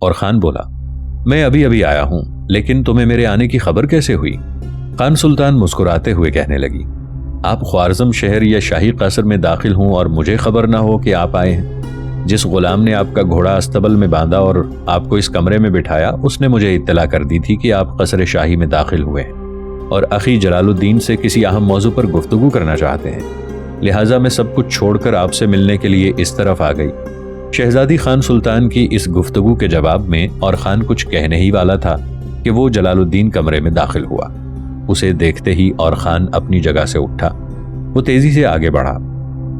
اور خان بولا میں ابھی ابھی آیا ہوں، لیکن تمہیں میرے آنے کی خبر کیسے ہوئی؟ خان سلطان مسکراتے ہوئے کہنے لگی آپ خوارزم شہر یا شاہی قصر میں داخل ہوں اور مجھے خبر نہ ہو کہ آپ آئے ہیں؟ جس غلام نے آپ کا گھوڑا استبل میں باندھا اور آپ کو اس کمرے میں بٹھایا، اس نے مجھے اطلاع کر دی تھی کہ آپ قصر شاہی میں داخل ہوئے ہیں اور اخی جلال الدین سے کسی اہم موضوع پر گفتگو کرنا چاہتے ہیں، لہٰذا میں سب کچھ چھوڑ کر آپ سے ملنے کے لیے اس طرف آ گئی۔ شہزادی خان سلطان کی اس گفتگو کے جواب میں اور خان کچھ کہنے ہی والا تھا کہ وہ جلال الدین کمرے میں داخل ہوا۔ اسے دیکھتے ہی اور خان اپنی جگہ سے اٹھا، وہ تیزی سے آگے بڑھا۔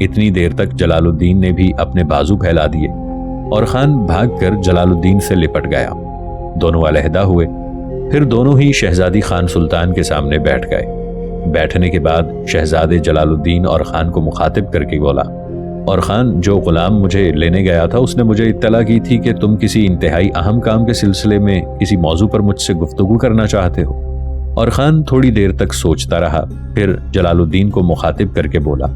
اتنی دیر تک جلال الدین نے بھی اپنے بازو پھیلا دیے اور خان بھاگ کر جلال الدین سے لپٹ گیا۔ دونوں علیحدہ ہوئے، پھر دونوں ہی شہزادی خان سلطان کے سامنے بیٹھ گئے۔ بیٹھنے کے بعد شہزادے جلال الدین اور خان کو مخاطب کر کے بولا اور خان، جو غلام مجھے لینے گیا تھا اس نے مجھے اطلاع کی تھی کہ تم کسی انتہائی اہم کام کے سلسلے میں کسی موضوع پر مجھ سے گفتگو کرنا چاہتے ہو۔ اور خان تھوڑی دیر تک سوچتا رہا، پھر جلال الدین کو مخاطب کر کے بولا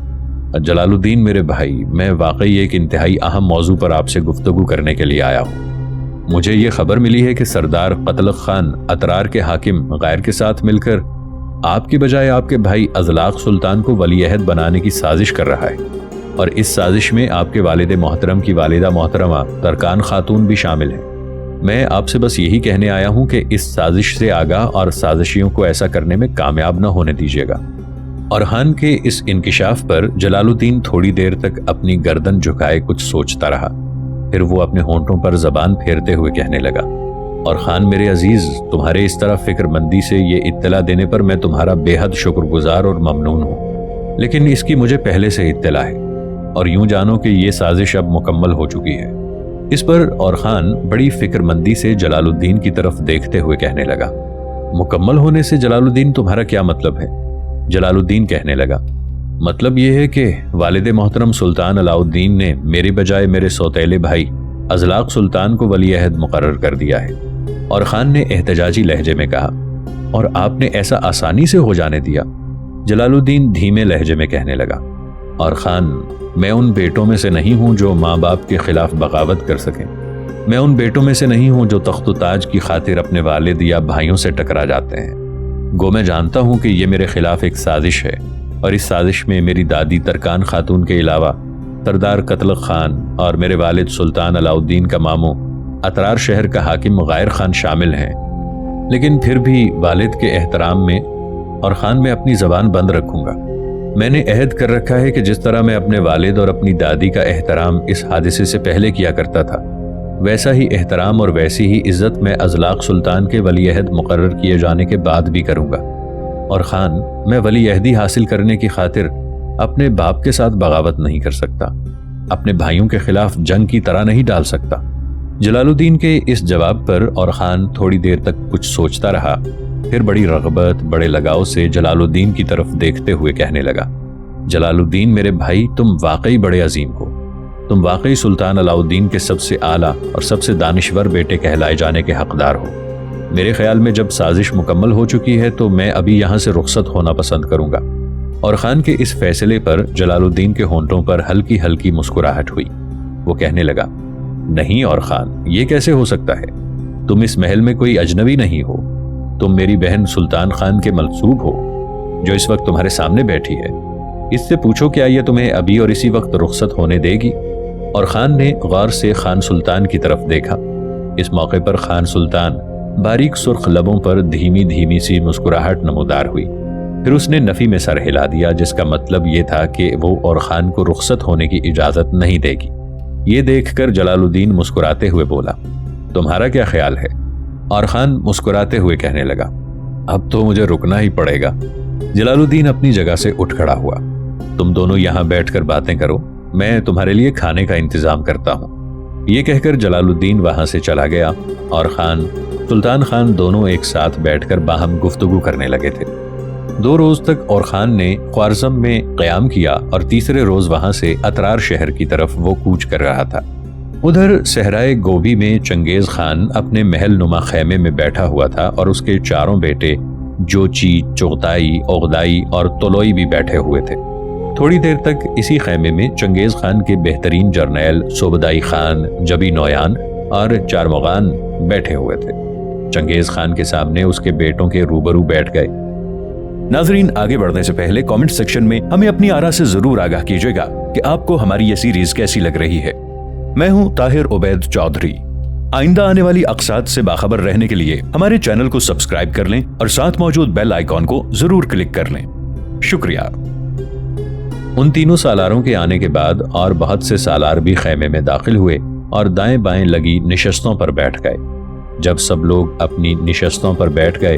جلال الدین میرے بھائی، میں واقعی ایک انتہائی اہم موضوع پر آپ سے گفتگو کرنے کے لیے آیا ہوں۔ مجھے یہ خبر ملی ہے کہ سردار قتلغ خان اترار کے حاکم غیر کے ساتھ مل کر آپ کی بجائے آپ کے بھائی ازلاق سلطان کو ولی عہد بنانے کی سازش کر رہا ہے، اور اس سازش میں آپ کے والد محترم کی والدہ محترمہ ترکان خاتون بھی شامل ہیں۔ میں آپ سے بس یہی کہنے آیا ہوں کہ اس سازش سے آگاہ اور سازشیوں کو ایسا کرنے میں کامیاب نہ ہونے دیجیے گا۔ اور خان کے اس انکشاف پر جلال الدین تھوڑی دیر تک اپنی گردن جھکائے کچھ سوچتا رہا، پھر وہ اپنے ہونٹوں پر زبان پھیرتے ہوئے کہنے لگا اور خان میرے عزیز، تمہارے اس طرح فکر مندی سے یہ اطلاع دینے پر میں تمہارا بے حد شکر گزار اور ممنون ہوں، لیکن اس کی مجھے پہلے سے اطلاع ہے، اور یوں جانو کہ یہ سازش اب مکمل ہو چکی ہے۔ اس پر اور خان بڑی فکر مندی سے جلال الدین کی طرف دیکھتے ہوئے کہنے لگا مکمل ہونے سے جلال الدین تمہارا کیا مطلب ہے؟ جلال الدین کہنے لگا مطلب یہ ہے کہ والد محترم سلطان علاء الدین نے میری بجائے میرے سوتیلے بھائی ازلاق سلطان کو ولی عہد مقرر کر دیا ہے۔ اور خان نے احتجاجی لہجے میں کہا اور آپ نے ایسا آسانی سے ہو جانے دیا؟ جلال الدین دھیمے لہجے میں کہنے لگا اور خان، میں ان بیٹوں میں سے نہیں ہوں جو ماں باپ کے خلاف بغاوت کر سکیں، میں ان بیٹوں میں سے نہیں ہوں جو تخت و تاج کی خاطر اپنے والد یا بھائیوں سے ٹکرا جاتے ہیں۔ گو میں جانتا ہوں کہ یہ میرے خلاف ایک سازش ہے، اور اس سازش میں میری دادی ترکان خاتون کے علاوہ سردار قتلغ خان اور میرے والد سلطان علاء الدین کا ماموں اترار شہر کا حاکم غیر خان شامل ہیں، لیکن پھر بھی والد کے احترام میں اور خان میں اپنی زبان بند رکھوں گا۔ میں نے عہد کر رکھا ہے کہ جس طرح میں اپنے والد اور اپنی دادی کا احترام اس حادثے سے پہلے کیا کرتا تھا، ویسا ہی احترام اور ویسی ہی عزت میں ازلاق سلطان کے ولی عہد مقرر کیے جانے کے بعد بھی کروں گا۔ اور خان، میں ولی عہدی حاصل کرنے کی خاطر اپنے باپ کے ساتھ بغاوت نہیں کر سکتا، اپنے بھائیوں کے خلاف جنگ کی طرح نہیں ڈال سکتا۔ جلال الدین کے اس جواب پر اور خان تھوڑی دیر تک کچھ سوچتا رہا، پھر بڑی رغبت، بڑے لگاؤ سے جلال الدین کی طرف دیکھتے ہوئے کہنے لگا جلال الدین میرے بھائی، تم واقعی بڑے عظیم ہو، تم واقعی سلطان علاء الدین کے سب سے اعلیٰ اور سب سے دانشور بیٹے کہلائے جانے کے حقدار ہو۔ میرے خیال میں جب سازش مکمل ہو چکی ہے تو میں ابھی یہاں سے رخصت ہونا پسند کروں گا۔ اور خان کے اس فیصلے پر جلال الدین کے ہونٹوں پر ہلکی ہلکی مسکراہٹ ہوئی۔ وہ کہنے لگا نہیں اور خان، یہ کیسے ہو سکتا ہے؟ تم اس محل میں کوئی اجنبی نہیں ہو، تم میری بہن سلطان خان کے منسوب ہو جو اس وقت تمہارے سامنے بیٹھی ہے۔ اس سے پوچھو کیا یہ تمہیں ابھی اور اسی وقت رخصت ہونے دے گی؟ اور خان نے غور سے خان سلطان کی طرف دیکھا۔ اس موقع پر خان سلطان باریک سرخ لبوں پر دھیمی دھیمی سی مسکراہٹ نمودار ہوئی، پھر اس نے نفی میں سر ہلا دیا، جس کا مطلب یہ تھا کہ وہ اور خان کو رخصت ہونے کی اجازت نہیں دے گی۔ یہ دیکھ کر جلال الدین مسکراتے ہوئے بولا تمہارا کیا خیال ہے؟ اور خان مسکراتے ہوئے کہنے لگا اب تو مجھے رکنا ہی پڑے گا۔ جلال الدین اپنی جگہ سے اٹھ کھڑا ہوا۔ تم دونوں یہاں بیٹھ کر باتیں کرو، میں تمہارے لیے کھانے کا انتظام کرتا ہوں۔ یہ کہہ کر جلال الدین وہاں سے چلا گیا اور خان سلطان خان دونوں ایک ساتھ بیٹھ کر باہم گفتگو کرنے لگے تھے۔ 2 روز تک اور خان نے خوارزم میں قیام کیا اور تیسرے روز وہاں سے اترار شہر کی طرف وہ کوچ کر رہا تھا۔ ادھر صحرائے گوبی میں چنگیز خان اپنے محل نما خیمے میں بیٹھا ہوا تھا اور اس کے 4 بیٹے جوچی، چغتائی، اوغدائی اور طلوئی بھی بیٹھے ہوئے تھے۔ تھوڑی دیر تک اسی خیمے میں چنگیز خان کے بہترین جرنیل صوبدائی خان، جبی نویان اور چارمغان بیٹھے ہوئے تھے۔ چنگیز خان کے سامنے اس کے بیٹوں کے روبرو بیٹھ گئے۔ ناظرین، آگے بڑھنے سے پہلے کامنٹ سیکشن میں ہمیں اپنی آراء سے ضرور آگاہ کیجیے گا کہ آپ کو ہماری یہ سیریز کیسی لگ رہی ہے۔ میں ہوں طاہر عبید چودھری۔ آئندہ آنے والی اقساط سے باخبر رہنے کے لیے ہمارے چینل کو سبسکرائب کر لیں اور ساتھ موجود بیل آئیکن کو ضرور کلک کر لیں۔ شکریہ۔ ان تینوں سالاروں کے آنے کے بعد اور بہت سے سالار بھی خیمے میں داخل ہوئے اور دائیں بائیں لگی نشستوں پر بیٹھ گئے۔ جب سب لوگ اپنی نشستوں پر بیٹھ گئے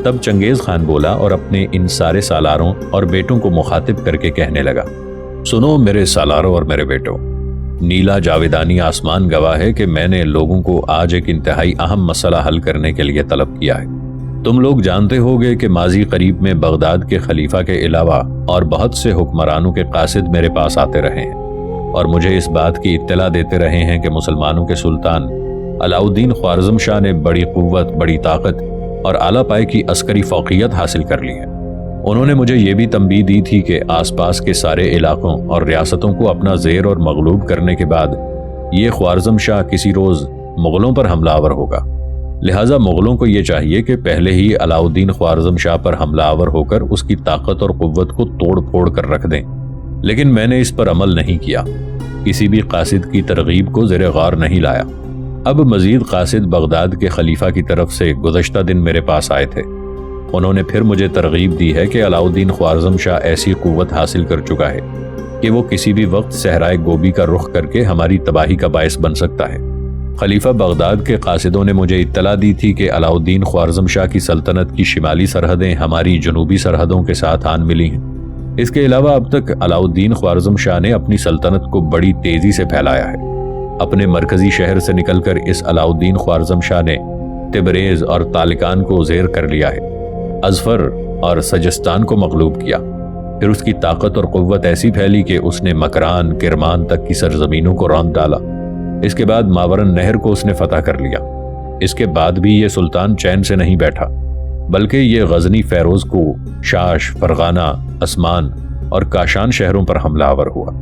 تب چنگیز خان بولا اور اپنے ان سارے سالاروں اور بیٹوں کو مخاطب کر کے کہنے لگا، سنو میرے سالاروں اور میرے بیٹوں، نیلا جاویدانی آسمان گواہ ہے کہ میں نے لوگوں کو آج ایک انتہائی اہم مسئلہ حل کرنے کے لیے طلب کیا ہے۔ تم لوگ جانتے ہوگے کہ ماضی قریب میں بغداد کے خلیفہ کے علاوہ اور بہت سے حکمرانوں کے قاصد میرے پاس آتے رہے ہیں اور مجھے اس بات کی اطلاع دیتے رہے ہیں کہ مسلمانوں کے سلطان علاؤالدین خوارزم شاہ نے بڑی قوت، بڑی طاقت اور اعلیٰ پائے کی عسکری فوقیت حاصل کر لی ہے۔ انہوں نے مجھے یہ بھی تنبیہ دی تھی کہ آس پاس کے سارے علاقوں اور ریاستوں کو اپنا زیر اور مغلوب کرنے کے بعد یہ خوارزم شاہ کسی روز مغلوں پر حملہ آور ہوگا، لہٰذا مغلوں کو یہ چاہیے کہ پہلے ہی علاؤالدین خوارزم شاہ پر حملہ آور ہو کر اس کی طاقت اور قوت کو توڑ پھوڑ کر رکھ دیں، لیکن میں نے اس پر عمل نہیں کیا، کسی بھی قاصد کی ترغیب کو زیر غور نہیں لایا۔ اب مزید قاصد بغداد کے خلیفہ کی طرف سے گزشتہ دن میرے پاس آئے تھے۔ انہوں نے پھر مجھے ترغیب دی ہے کہ علاؤالدین خوارزم شاہ ایسی قوت حاصل کر چکا ہے کہ وہ کسی بھی وقت صحرائے گوبی کا رخ کر کے ہماری تباہی کا باعث بن سکتا ہے۔ خلیفہ بغداد کے قاصدوں نے مجھے اطلاع دی تھی کہ علاؤالدین خوارزم شاہ کی سلطنت کی شمالی سرحدیں ہماری جنوبی سرحدوں کے ساتھ آن ملی ہیں۔ اس کے علاوہ اب تک علاؤالدین خوارزم شاہ نے اپنی سلطنت کو بڑی تیزی سے پھیلایا ہے۔ اپنے مرکزی شہر سے نکل کر اس علاؤالدین خوارزم شاہ نے تبریز اور تالکان کو زیر کر لیا ہے، اظفر اور سجستان کو مغلوب کیا، پھر اس کی طاقت اور قوت ایسی پھیلی کہ اس نے مکران، کرمان تک کی سرزمینوں کو روند ڈالا۔ اس کے بعد ماورن نہر کو اس نے فتح کر لیا۔ اس کے بعد بھی یہ سلطان چین سے نہیں بیٹھا، بلکہ یہ غزنی، فیروز کو، شاش، فرغانہ، عثمان اور کاشان شہروں پر حملہ آور ہوا۔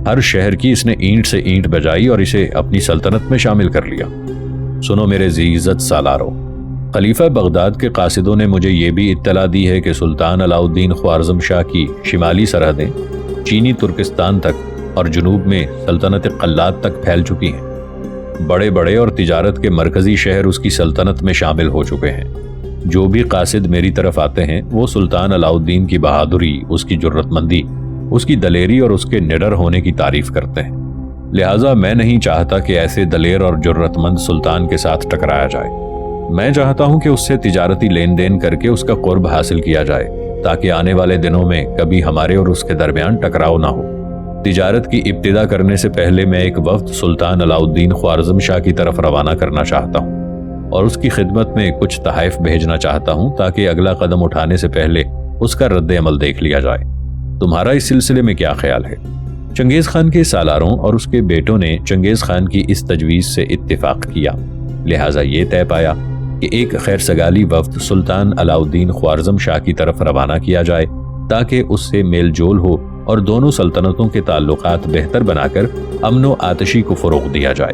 ہر شہر کی اس نے اینٹ سے اینٹ بجائی اور اسے اپنی سلطنت میں شامل کر لیا۔ سنو میرے ذی عزت سالاروں، خلیفہ بغداد کے قاصدوں نے مجھے یہ بھی اطلاع دی ہے کہ سلطان علاؤالدین خوارزم شاہ کی شمالی سرحدیں چینی ترکستان تک اور جنوب میں سلطنت قلات تک پھیل چکی ہیں۔ بڑے بڑے اور تجارت کے مرکزی شہر اس کی سلطنت میں شامل ہو چکے ہیں۔ جو بھی قاصد میری طرف آتے ہیں وہ سلطان علاؤالدین کی بہادری، اس کی جرت مندی، اس کی دلیری اور اس کے نڈر ہونے کی تعریف کرتے ہیں۔ لہٰذا میں نہیں چاہتا کہ ایسے دلیر اور جرت مند سلطان کے ساتھ ٹکرایا جائے۔ میں چاہتا ہوں کہ اس سے تجارتی لین دین کر کے اس کا قرب حاصل کیا جائے تاکہ آنے والے دنوں میں کبھی ہمارے اور اس کے درمیان ٹکراؤ نہ ہو۔ تجارت کی ابتدا کرنے سے پہلے میں ایک وفد سلطان علاؤالدین خوارزم شاہ کی طرف روانہ کرنا چاہتا ہوں اور اس کی خدمت میں کچھ تحائف بھیجنا چاہتا ہوں تاکہ اگلا قدم اٹھانے سے پہلے اس کا رد عمل دیکھ لیا جائے۔ تمہارا اس سلسلے میں کیا خیال ہے؟ چنگیز خان کے سالاروں اور اس کے بیٹوں نے چنگیز خان کی اس تجویز سے اتفاق کیا، لہٰذا یہ طے پایا کہ ایک خیر سگالی وفد سلطان علاؤالدین خوارزم شاہ کی طرف روانہ کیا جائے تاکہ اس سے میل جول ہو اور دونوں سلطنتوں کے تعلقات بہتر بنا کر امن و آتشی کو فروغ دیا جائے۔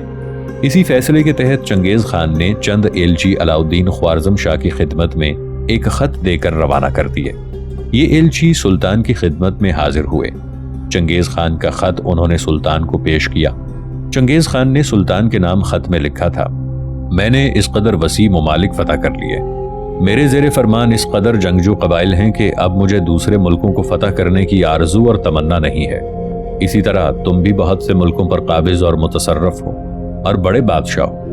اسی فیصلے کے تحت چنگیز خان نے چند ایلچی علاؤالدین خوارزم شاہ کی خدمت میں ایک خط دے کر روانہ کر دیے۔ یہ ایلچی سلطان کی خدمت میں حاضر ہوئے۔ چنگیز خان کا خط انہوں نے سلطان کو پیش کیا۔ چنگیز خان نے سلطان کے نام خط میں لکھا تھا، میں نے اس قدر وسیع ممالک فتح کر لیے، میرے زیر فرمان اس قدر جنگجو قبائل ہیں کہ اب مجھے دوسرے ملکوں کو فتح کرنے کی آرزو اور تمنا نہیں ہے۔ اسی طرح تم بھی بہت سے ملکوں پر قابض اور متصرف ہو اور بڑے بادشاہ ہو۔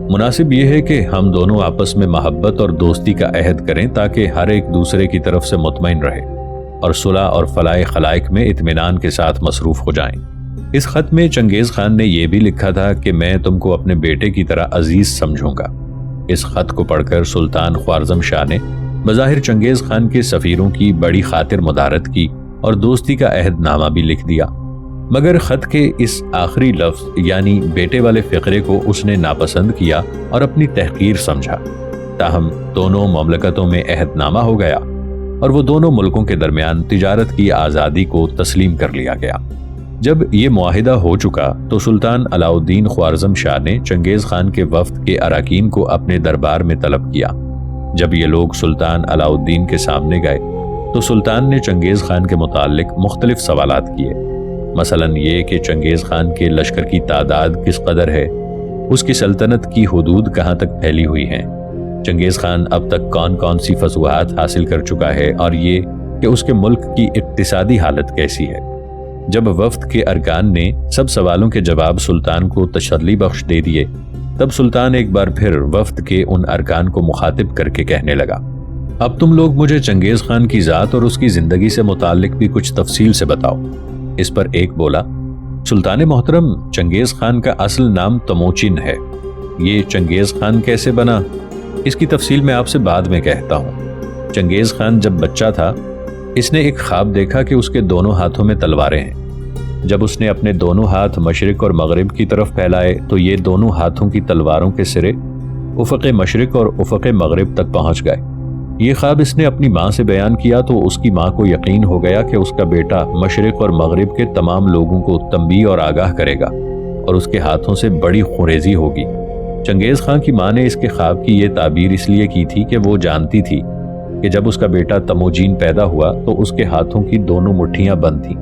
مناسب یہ ہے کہ ہم دونوں آپس میں محبت اور دوستی کا عہد کریں تاکہ ہر ایک دوسرے کی طرف سے مطمئن رہے اور صلح اور فلاح خلائق میں اطمینان کے ساتھ مصروف ہو جائیں۔ اس خط میں چنگیز خان نے یہ بھی لکھا تھا کہ میں تم کو اپنے بیٹے کی طرح عزیز سمجھوں گا۔ اس خط کو پڑھ کر سلطان خوارزم شاہ نے بظاہر چنگیز خان کے سفیروں کی بڑی خاطر مدارت کی اور دوستی کا عہد نامہ بھی لکھ دیا، مگر خط کے اس آخری لفظ یعنی بیٹے والے فقرے کو اس نے ناپسند کیا اور اپنی تحقیر سمجھا۔ تاہم دونوں مملکتوں میں عہد نامہ ہو گیا اور وہ دونوں ملکوں کے درمیان تجارت کی آزادی کو تسلیم کر لیا گیا۔ جب یہ معاہدہ ہو چکا تو سلطان علاؤالدین خوارزم شاہ نے چنگیز خان کے وفد کے اراکین کو اپنے دربار میں طلب کیا۔ جب یہ لوگ سلطان علاؤالدین کے سامنے گئے تو سلطان نے چنگیز خان کے متعلق مختلف سوالات کیے، مثلاً یہ کہ چنگیز خان کے لشکر کی تعداد کس قدر ہے، اس کی سلطنت کی حدود کہاں تک پھیلی ہوئی ہیں، چنگیز خان اب تک کون کون سی فتوحات حاصل کر چکا ہے، اور یہ کہ اس کے ملک کی اقتصادی حالت کیسی ہے۔ جب وفد کے ارکان نے سب سوالوں کے جواب سلطان کو تسلی بخش دے دیے، تب سلطان ایک بار پھر وفد کے ان ارکان کو مخاطب کر کے کہنے لگا، اب تم لوگ مجھے چنگیز خان کی ذات اور اس کی زندگی سے متعلق بھی کچھ تفصیل سے بتاؤ۔ اس پر ایک بولا، سلطان محترم، چنگیز خان کا اصل نام تموچن ہے، یہ چنگیز خان کیسے بنا اس کی تفصیل میں آپ سے بعد میں کہتا ہوں۔ چنگیز خان جب بچہ تھا اس نے ایک خواب دیکھا کہ اس کے دونوں ہاتھوں میں تلواریں ہیں۔ جب اس نے اپنے دونوں ہاتھ مشرق اور مغرب کی طرف پھیلائے تو یہ دونوں ہاتھوں کی تلواروں کے سرے افق مشرق اور افق مغرب تک پہنچ گئے۔ یہ خواب اس نے اپنی ماں سے بیان کیا تو اس کی ماں کو یقین ہو گیا کہ اس کا بیٹا مشرق اور مغرب کے تمام لوگوں کو تنبیہ اور آگاہ کرے گا اور اس کے ہاتھوں سے بڑی خونریزی ہوگی۔ چنگیز خان کی ماں نے اس کے خواب کی یہ تعبیر اس لیے کی تھی کہ وہ جانتی تھی کہ جب اس کا بیٹا تموجین پیدا ہوا تو اس کے ہاتھوں کی دونوں مٹھیاں بند تھیں،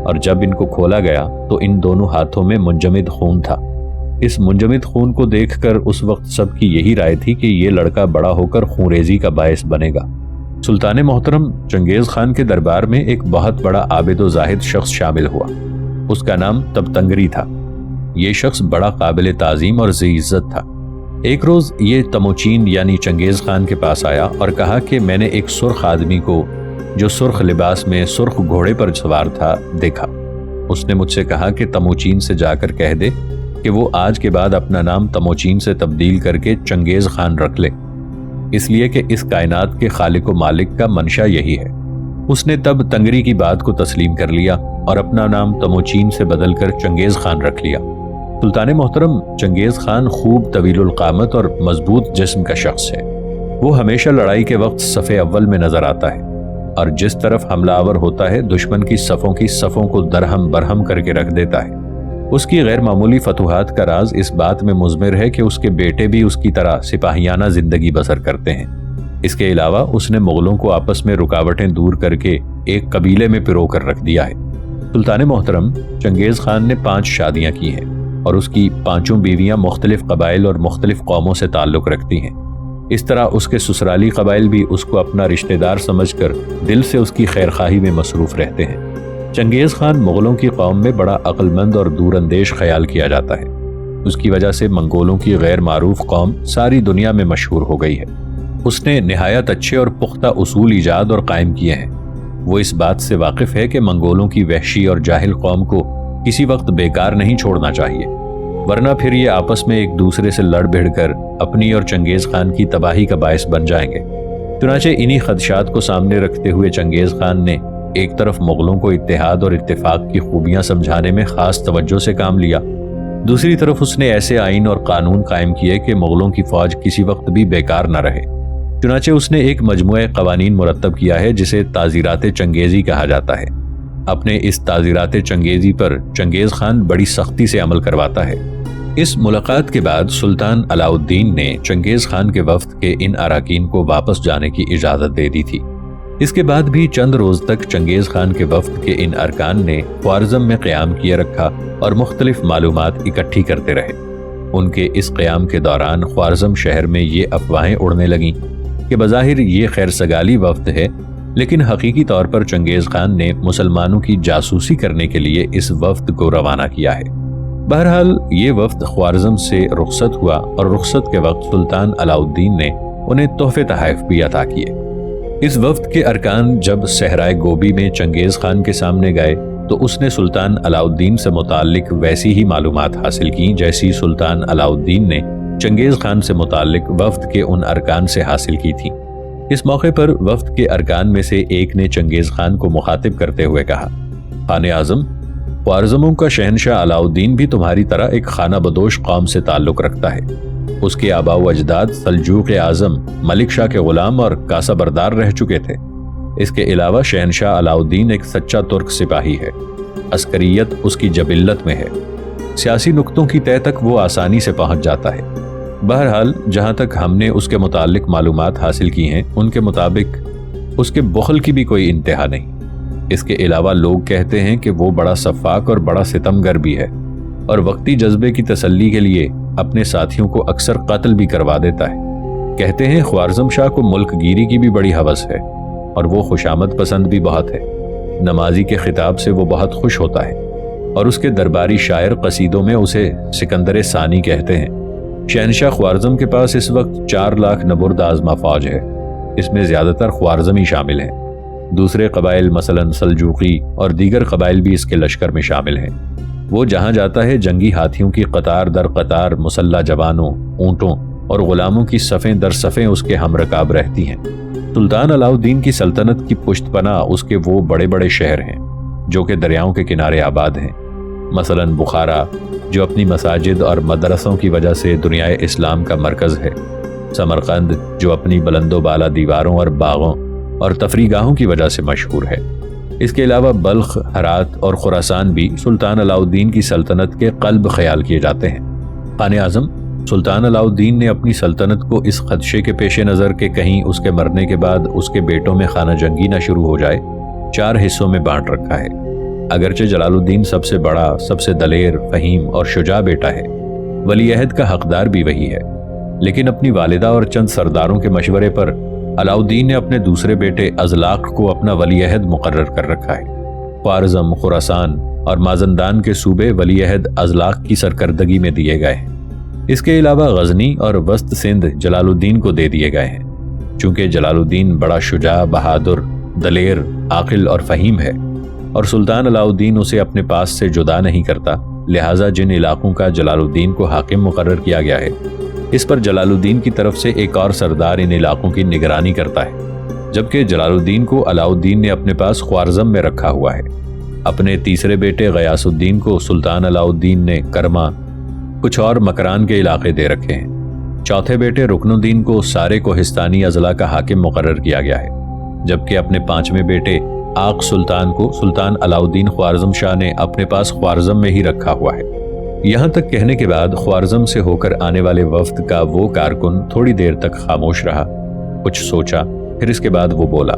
اور جب ان کو کھولا گیا تو ان دونوں ہاتھوں میں منجمد خون تھا۔ اس منجمد خون کو دیکھ کر اس وقت سب کی یہی رائے تھی کہ یہ لڑکا بڑا ہو کر خونریزی کا باعث بنے گا۔ سلطان محترم، چنگیز خان کے دربار میں ایک بہت بڑا عابد و زاہد شخص شامل ہوا، اس کا نام تبتنگری تھا۔ یہ شخص بڑا قابل تعظیم اور ذی عزت تھا۔ ایک روز یہ تموچین یعنی چنگیز خان کے پاس آیا اور کہا کہ میں نے ایک سرخ آدمی کو جو سرخ لباس میں سرخ گھوڑے پر سوار تھا دیکھا۔ اس نے مجھ سے کہا کہ تموچین سے جا کر کہہ دے کہ وہ آج کے بعد اپنا نام تموچین سے تبدیل کر کے چنگیز خان رکھ لے، اس لیے کہ اس کائنات کے خالق و مالک کا منشا یہی ہے۔ اس نے تب تنگری کی بات کو تسلیم کر لیا اور اپنا نام تموچین سے بدل کر چنگیز خان رکھ لیا۔ سلطان محترم، چنگیز خان خوب طویل القامت اور مضبوط جسم کا شخص ہے۔ وہ ہمیشہ لڑائی کے وقت صف اول میں نظر آتا ہے، اور جس طرف حملہ آور ہوتا ہے دشمن کی صفوں کو درہم برہم کر کے رکھ دیتا ہے۔ اس کی غیر معمولی فتوحات کا راز اس بات میں مضمر ہے کہ اس کے بیٹے بھی اس کی طرح سپاہیانہ زندگی بسر کرتے ہیں۔ اس کے علاوہ اس نے مغلوں کو آپس میں رکاوٹیں دور کر کے ایک قبیلے میں پرو کر رکھ دیا ہے۔ سلطان محترم، چنگیز خان نے 5 شادیاں کی ہیں اور اس کی 5 بیویاں مختلف قبائل اور مختلف قوموں سے تعلق رکھتی ہیں۔ اس طرح اس کے سسرالی قبائل بھی اس کو اپنا رشتہ دار سمجھ کر دل سے اس کی خیرخواہی میں مصروف رہتے ہیں۔ چنگیز خان مغلوں کی قوم میں بڑا عقل مند اور دور اندیش خیال کیا جاتا ہے۔ اس کی وجہ سے منگولوں کی غیر معروف قوم ساری دنیا میں مشہور ہو گئی ہے۔ اس نے نہایت اچھے اور پختہ اصول ایجاد اور قائم کیے ہیں۔ وہ اس بات سے واقف ہے کہ منگولوں کی وحشی اور جاہل قوم کو کسی وقت بیکار نہیں چھوڑنا چاہیے، ورنہ پھر یہ آپس میں ایک دوسرے سے لڑ بھڑ کر اپنی اور چنگیز خان کی تباہی کا باعث بن جائیں گے۔ چنانچہ انہی خدشات کو سامنے رکھتے ہوئے چنگیز خان نے ایک طرف مغلوں کو اتحاد اور اتفاق کی خوبیاں سمجھانے میں خاص توجہ سے کام لیا، دوسری طرف اس نے ایسے آئین اور قانون قائم کیے کہ مغلوں کی فوج کسی وقت بھی بیکار نہ رہے۔ چنانچہ اس نے ایک مجموعہ قوانین مرتب کیا ہے جسے تعزیرات چنگیزی کہا جاتا ہے۔ اپنے اس تعزیرات چنگیزی پر چنگیز خان بڑی سختی سے عمل کرواتا ہے۔ اس ملاقات کے بعد سلطان علاؤالدین نے چنگیز خان کے وفد کے ان اراکین کو واپس جانے کی اجازت دے دی تھی۔ اس کے بعد بھی چند روز تک چنگیز خان کے وفد کے ان ارکان نے خوارزم میں قیام کیے رکھا اور مختلف معلومات اکٹھی کرتے رہے۔ ان کے اس قیام کے دوران خوارزم شہر میں یہ افواہیں اڑنے لگیں کہ بظاہر یہ خیر سگالی وفد ہے، لیکن حقیقی طور پر چنگیز خان نے مسلمانوں کی جاسوسی کرنے کے لیے اس وفد کو روانہ کیا ہے۔ بہرحال یہ وفد خوارزم سے رخصت ہوا اور رخصت کے وقت سلطان علاؤالدین نے انہیں تحفے تحائف بھی عطا کیے۔ اس وفد کے ارکان جب صحرائے گوبی میں چنگیز خان کے سامنے گئے تو اس نے سلطان علاؤالدین سے متعلق ویسی ہی معلومات حاصل کیں جیسی سلطان علاؤالدین نے چنگیز خان سے متعلق وفد کے ان ارکان سے حاصل کی تھیں۔ اس موقع پر وفد کے ارکان میں سے ایک نے چنگیز خان کو مخاطب کرتے ہوئے کہا، خان اعظم، خوارزموں کا شہنشاہ علاؤالدین بھی تمہاری طرح ایک خانہ بدوش قوم سے تعلق رکھتا ہے۔ اس کے آباء و اجداد سلجوق اعظم ملک شاہ کے غلام اور کاسہ بردار رہ چکے تھے۔ اس کے علاوہ شہنشاہ علاؤالدین ایک سچا ترک سپاہی ہے۔ عسکریت اس کی جبلت میں ہے، سیاسی نقطوں کی تہ تک وہ آسانی سے پہنچ جاتا ہے۔ بہرحال جہاں تک ہم نے اس کے متعلق معلومات حاصل کی ہیں، ان کے مطابق اس کے بخل کی بھی کوئی انتہا نہیں۔ اس کے علاوہ لوگ کہتے ہیں کہ وہ بڑا سفاک اور بڑا ستمگر بھی ہے، اور وقتی جذبے کی تسلی کے لیے اپنے ساتھیوں کو اکثر قتل بھی کروا دیتا ہے۔ کہتے ہیں خوارزم شاہ کو ملک گیری کی بھی بڑی ہوس ہے، اور وہ خوشامد پسند بھی بہت ہے۔ نمازی کے خطاب سے وہ بہت خوش ہوتا ہے، اور اس کے درباری شاعر قصیدوں میں اسے سکندر ثانی کہتے ہیں۔ شہنشاہ خوارزم کے پاس اس وقت 4 لاکھ نبرد آزما فوج ہے، اس میں زیادہ تر خوارزمی شامل ہیں۔ دوسرے قبائل مثلاً سلجوقی اور دیگر قبائل بھی اس کے لشکر میں شامل ہیں۔ وہ جہاں جاتا ہے جنگی ہاتھیوں کی قطار در قطار، مسلح جوانوں، اونٹوں اور غلاموں کی صفیں در صفیں اس کے ہم رکاب رہتی ہیں۔ سلطان علاؤ الدین کی سلطنت کی پشت پناہ اس کے وہ بڑے بڑے شہر ہیں جو کہ دریاؤں کے کنارے آباد ہیں، مثلاً بخارا جو اپنی مساجد اور مدرسوں کی وجہ سے دنیائے اسلام کا مرکز ہے، سمرقند جو اپنی بلند و بالا دیواروں اور باغوں اور تفریح گاہوں کی وجہ سے مشہور ہے۔ اس کے علاوہ بلخ، ہرات اور خراسان بھی سلطان علاؤ الدین کی سلطنت کے قلب خیال کیے جاتے ہیں۔ خان اعظم سلطان علاؤ الدین نے اپنی سلطنت کو اس خدشے کے پیش نظر کہ کہیں اس کے مرنے کے بعد اس کے بیٹوں میں خانہ جنگی نہ شروع ہو جائے، 4 حصوں میں بانٹ رکھا ہے۔ اگرچہ جلال الدین سب سے بڑا، سب سے دلیر، فہیم اور شجاع بیٹا ہے، ولی عہد کا حقدار بھی وہی ہے، لیکن اپنی والدہ اور چند سرداروں کے مشورے پر علاؤ الدین نے اپنے دوسرے بیٹے ازلاق کو اپنا ولی عہد مقرر کر رکھا ہے۔ خوارزم، خراسان اور مازندان کے صوبے ولی عہد ازلاق کی سرکردگی میں دیے گئے ہیں۔ اس کے علاوہ غزنی اور وسط سندھ جلال الدین کو دے دیے گئے ہیں۔ چونکہ جلال الدین بڑا شجاع، بہادر، دلیر، عاقل اور فہیم ہے، اور سلطان علاؤ الدین اسے اپنے پاس سے جدا نہیں کرتا، لہٰذا جن علاقوں کا جلال الدین کو حاکم مقرر کیا گیا ہے، اس پر جلال الدین کی طرف سے ایک اور سردار ان علاقوں کی نگرانی کرتا ہے، جبکہ جلال الدین کو علاؤ الدین نے اپنے پاس خوارزم میں رکھا ہوا ہے۔ اپنے تیسرے بیٹے غیاث الدین کو سلطان علاؤ الدین نے کرما، کچھ اور مکران کے علاقے دے رکھے ہیں۔ چوتھے بیٹے رکن الدین کو سارے کوہستانی اضلاع کا حاکم مقرر کیا گیا ہے، جبکہ اپنے 5ویں بیٹے آق سلطان کو سلطان علاؤ الدین خوارزم شاہ نے اپنے پاس خوارزم میں ہی رکھا ہوا ہے۔ یہاں تک کہنے کے بعد خوارزم سے ہو کر آنے والے وفد کا وہ کارکن تھوڑی دیر تک خاموش رہا، کچھ سوچا، پھر اس کے بعد وہ بولا،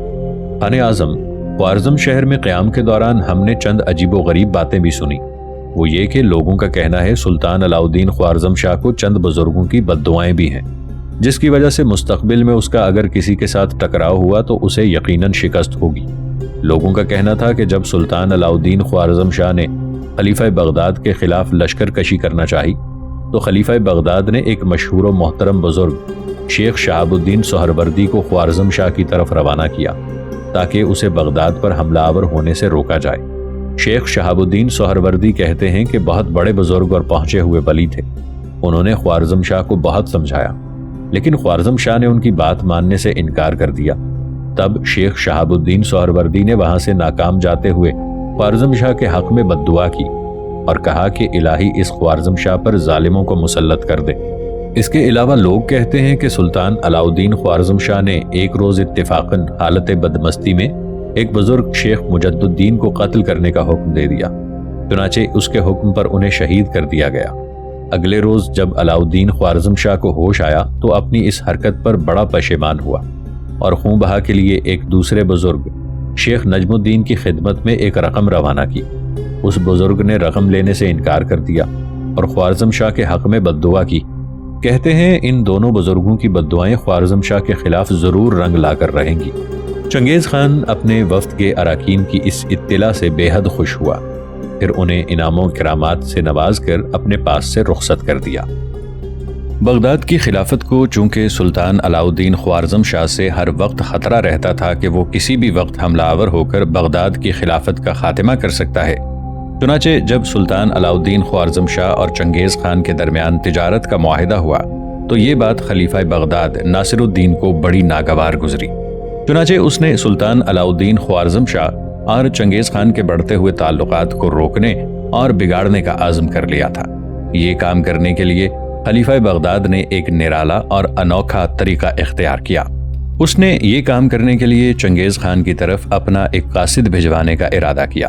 خان اعظم، خوارزم شہر میں قیام کے دوران ہم نے چند عجیب و غریب باتیں بھی سنی۔ وہ یہ کہ لوگوں کا کہنا ہے سلطان علاؤ الدین خوارزم شاہ کو چند بزرگوں کی بددعائیں بھی ہیں، جس کی وجہ سے مستقبل میں اس کا اگر کسی کے ساتھ ٹکراؤ ہوا تو اسے یقیناً شکست ہوگی۔ لوگوں کا کہنا تھا کہ جب سلطان علاؤ الدین خوارزم شاہ نے خلیفہ بغداد کے خلاف لشکر کشی کرنا چاہی تو خلیفہ بغداد نے ایک مشہور و محترم بزرگ شیخ شہاب الدین سہروردی کو خوارزم شاہ کی طرف روانہ کیا تاکہ اسے بغداد پر حملہ آور ہونے سے روکا جائے۔ شیخ شہاب الدین سہروردی کہتے ہیں کہ بہت بڑے بزرگ اور پہنچے ہوئے ولی تھے، انہوں نے خوارزم شاہ کو بہت سمجھایا، لیکن خوارزم شاہ نے ان کی بات ماننے سے انکار کر دیا۔ تب شیخ شہاب الدین سہروردی نے وہاں سے ناکام جاتے ہوئے خوارزم شاہ کے حق میں بددعا کی اور کہا کہ الہی اس خوارزم شاہ پر ظالموں کو مسلط کر دے۔ اس کے علاوہ لوگ کہتے ہیں کہ سلطان علاؤ الدین خوارزم شاہ نے ایک روز اتفاقاً حالت بدمستی میں ایک بزرگ شیخ مجد الدین کو قتل کرنے کا حکم دے دیا، چنانچہ اس کے حکم پر انہیں شہید کر دیا گیا۔ اگلے روز جب علاؤ الدین خوارزم شاہ کو ہوش آیا تو اپنی اس حرکت پر بڑا پشیمان ہوا اور خون بہا کے لیے ایک دوسرے بزرگ شیخ نجم الدین کی خدمت میں ایک رقم روانہ کی۔ اس بزرگ نے رقم لینے سے انکار کر دیا اور خوارزم شاہ کے حق میں بددعا کی۔ کہتے ہیں ان دونوں بزرگوں کی بددعائیں خوارزم شاہ کے خلاف ضرور رنگ لا کر رہیں گی۔ چنگیز خان اپنے وفد کے اراکین کی اس اطلاع سے بے حد خوش ہوا، پھر انہیں انعام و کرامات سے نواز کر اپنے پاس سے رخصت کر دیا۔ بغداد کی خلافت کو چونکہ سلطان علاؤ الدین خوارزم شاہ سے ہر وقت خطرہ رہتا تھا کہ وہ کسی بھی وقت حملہ آور ہو کر بغداد کی خلافت کا خاتمہ کر سکتا ہے، چنانچہ جب سلطان علاؤ الدین خوارزم شاہ اور چنگیز خان کے درمیان تجارت کا معاہدہ ہوا تو یہ بات خلیفہ بغداد ناصر الدین کو بڑی ناگوار گزری۔ چنانچہ اس نے سلطان علاؤ الدین خوارزم شاہ اور چنگیز خان کے بڑھتے ہوئے تعلقات کو روکنے اور بگاڑنے کا عزم کر لیا تھا۔ یہ کام کرنے کے لیے خلیفہ بغداد نے ایک نرالا اور انوکھا طریقہ اختیار کیا۔ اس نے یہ کام کرنے کے لیے چنگیز خان کی طرف اپنا ایک قاصد بھجوانے کا ارادہ کیا۔